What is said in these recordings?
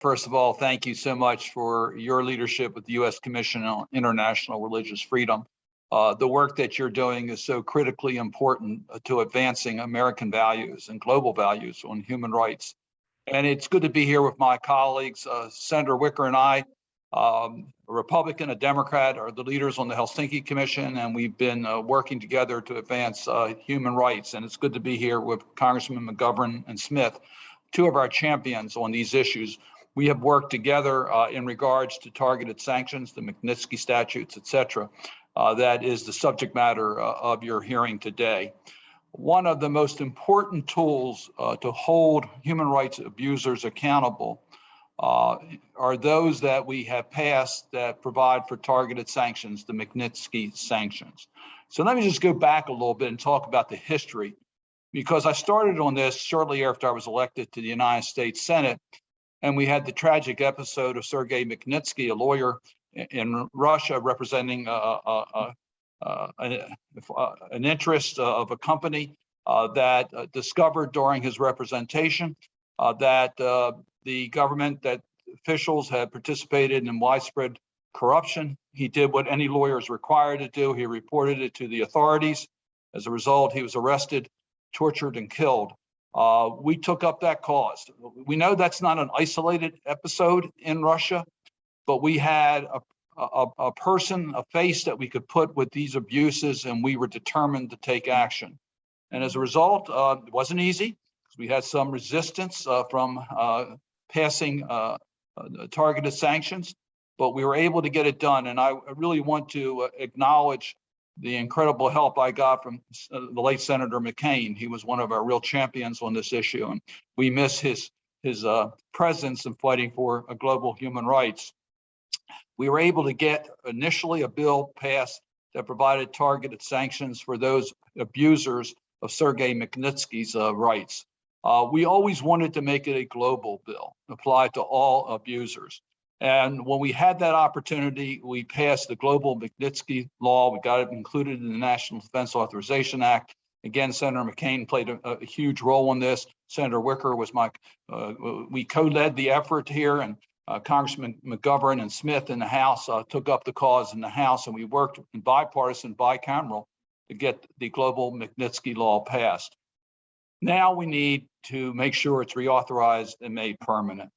First of all, thank you so much for your leadership with the U.S. Commission on International Religious Freedom. The work that you're doing is so critically important to advancing American values and global values on human rights. And it's good to be here with my colleagues. Senator Wicker and I, a Republican, a Democrat, are the leaders on the Helsinki Commission, and we've been working together to advance human rights. And it's good to be here with Congressman McGovern and Smith, two of our champions on these issues. We have worked together in regards to targeted sanctions, the Magnitsky statutes, et cetera. That is the subject matter of your hearing today. One of the most important tools to hold human rights abusers accountable are those that we have passed that provide for targeted sanctions, the Magnitsky sanctions. So let me just go back a little bit and talk about the history, because I started on this shortly after I was elected to the United States Senate. And we had the tragic episode of Sergei Magnitsky, a lawyer in Russia representing an interest of a company that discovered during his representation that the government, that officials had participated in widespread corruption. He did what any lawyer is required to do. He reported it to the authorities. As a result, he was arrested, tortured, and killed. We took up that cause. We know that's not an isolated episode in Russia, but we had a person, a face that we could put with these abuses, and we were determined to take action. And as a result, it wasn't easy, because we had some resistance from passing targeted sanctions, but we were able to get it done. And I really want to acknowledge the incredible help I got from the late Senator McCain. He was one of our real champions on this issue, and we miss his presence in fighting for global human rights. We were able to get initially a bill passed that provided targeted sanctions for those abusers of Sergei Magnitsky's rights. We always wanted to make it a global bill, apply to all abusers. And when we had that opportunity, we passed the global Magnitsky law. We got it included in the National Defense Authorization Act. Again, Senator McCain played a huge role in this. Senator Wicker was we co-led the effort here, and Congressman McGovern and Smith in the House took up the cause in the House, and we worked in bipartisan, bicameral to get the global Magnitsky law passed. Now we need to make sure it's reauthorized and made permanent.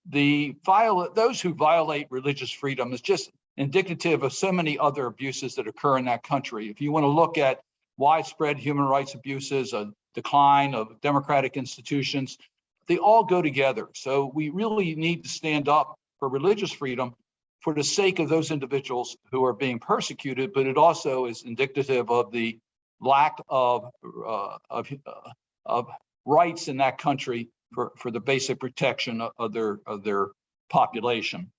Those who violate religious freedom is just indicative of so many other abuses that occur in that country. If you want to look at widespread human rights abuses, a decline of democratic institutions, they all go together. So we really need to stand up for religious freedom for the sake of those individuals who are being persecuted, but it also is indicative of the lack of rights in that country for the basic protection of their population.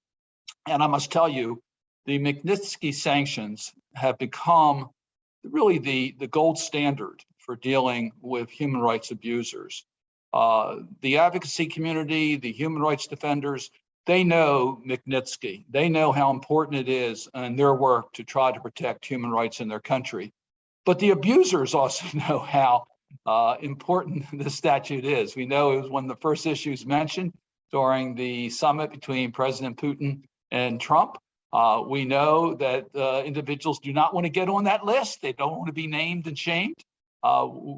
And I must tell you, the Magnitsky sanctions have become really the gold standard for dealing with human rights abusers. The advocacy community, the human rights defenders, they know Magnitsky. They know how important it is in their work to try to protect human rights in their country. But the abusers also know how important this statute is. We know it was one of the first issues mentioned during the summit between President Putin and Trump. We know that individuals do not want to get on that list. They don't want to be named and shamed.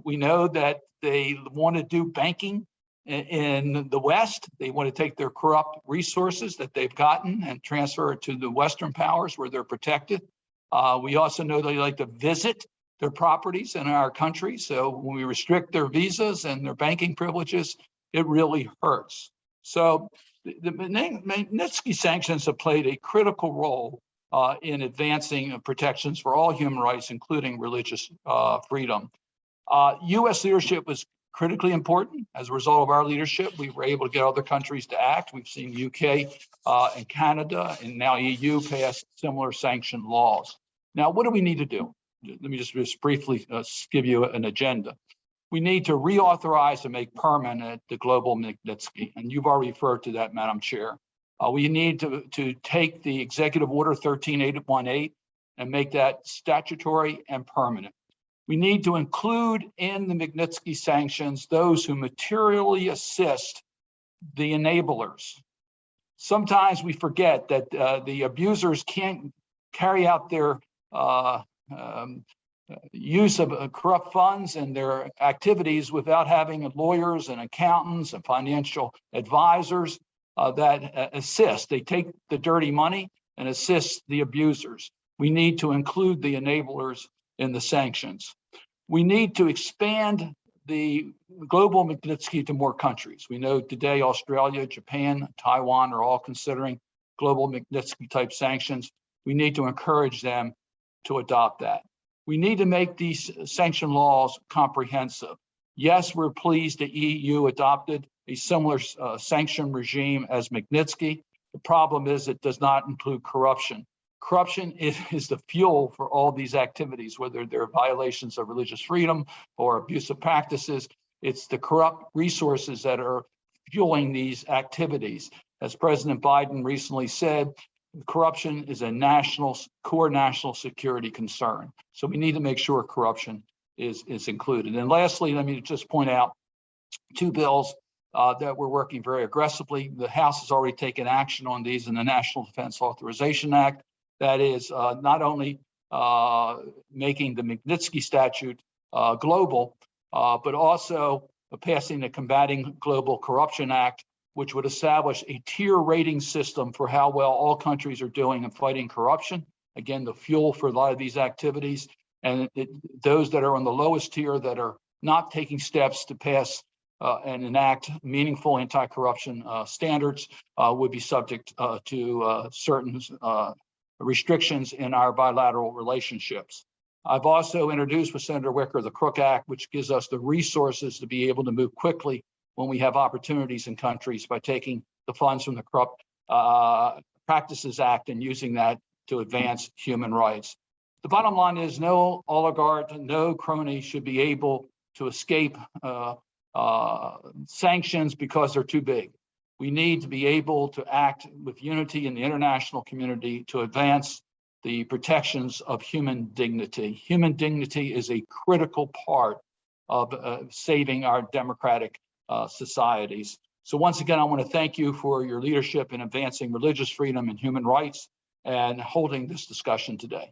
We know that they want to do banking in the West. They want to take their corrupt resources that they've gotten and transfer it to the Western powers where they're protected. We also know they like to visit their properties in our country. So when we restrict their visas and their banking privileges, it really hurts. So the Magnitsky sanctions have played a critical role in advancing protections for all human rights, including religious freedom. U.S. leadership was critically important. As a result of our leadership, we were able to get other countries to act. We've seen UK and Canada and now EU pass similar sanction laws. Now, what do we need to do? Let me just briefly give you an agenda. We need to reauthorize and make permanent the global Magnitsky, and you've already referred to that, Madam Chair. We need to take the Executive Order 13818 and make that statutory and permanent. We need to include in the Magnitsky sanctions those who materially assist the enablers, Sometimes we forget that the abusers can't carry out their use of corrupt funds and their activities without having lawyers and accountants and financial advisors that assist. They take the dirty money and assist the abusers. We need to include the enablers in the sanctions. We need to expand the global Magnitsky to more countries. We know today Australia, Japan, Taiwan are all considering global Magnitsky type sanctions. We need to encourage them to adopt that. We need to make these sanction laws comprehensive. Yes, we're pleased the EU adopted a similar sanction regime as Magnitsky. The problem is it does not include corruption. Corruption is the fuel for all these activities, whether they're violations of religious freedom or abusive practices. It's the corrupt resources that are fueling these activities. As President Biden recently said, corruption is a core national security concern. So we need to make sure corruption is included. And lastly, let me just point out two bills that we're working very aggressively. The House has already taken action on these in the National Defense Authorization Act. That is not only making the Magnitsky statute global, but also passing the Combating Global Corruption Act, which would establish a tier rating system for how well all countries are doing in fighting corruption. Again, the fuel for a lot of these activities. And those that are on the lowest tier that are not taking steps to pass and enact meaningful anti-corruption standards would be subject to certain restrictions in our bilateral relationships. I've also introduced with Senator Wicker the Crook Act, which gives us the resources to be able to move quickly when we have opportunities in countries by taking the funds from the Corrupt Practices Act and using that to advance human rights. The bottom line is no oligarch, no crony should be able to escape sanctions because they're too big. We need to be able to act with unity in the international community to advance the protections of human dignity. Human dignity is a critical part of saving our democratic societies. So once again, I want to thank you for your leadership in advancing religious freedom and human rights and holding this discussion today.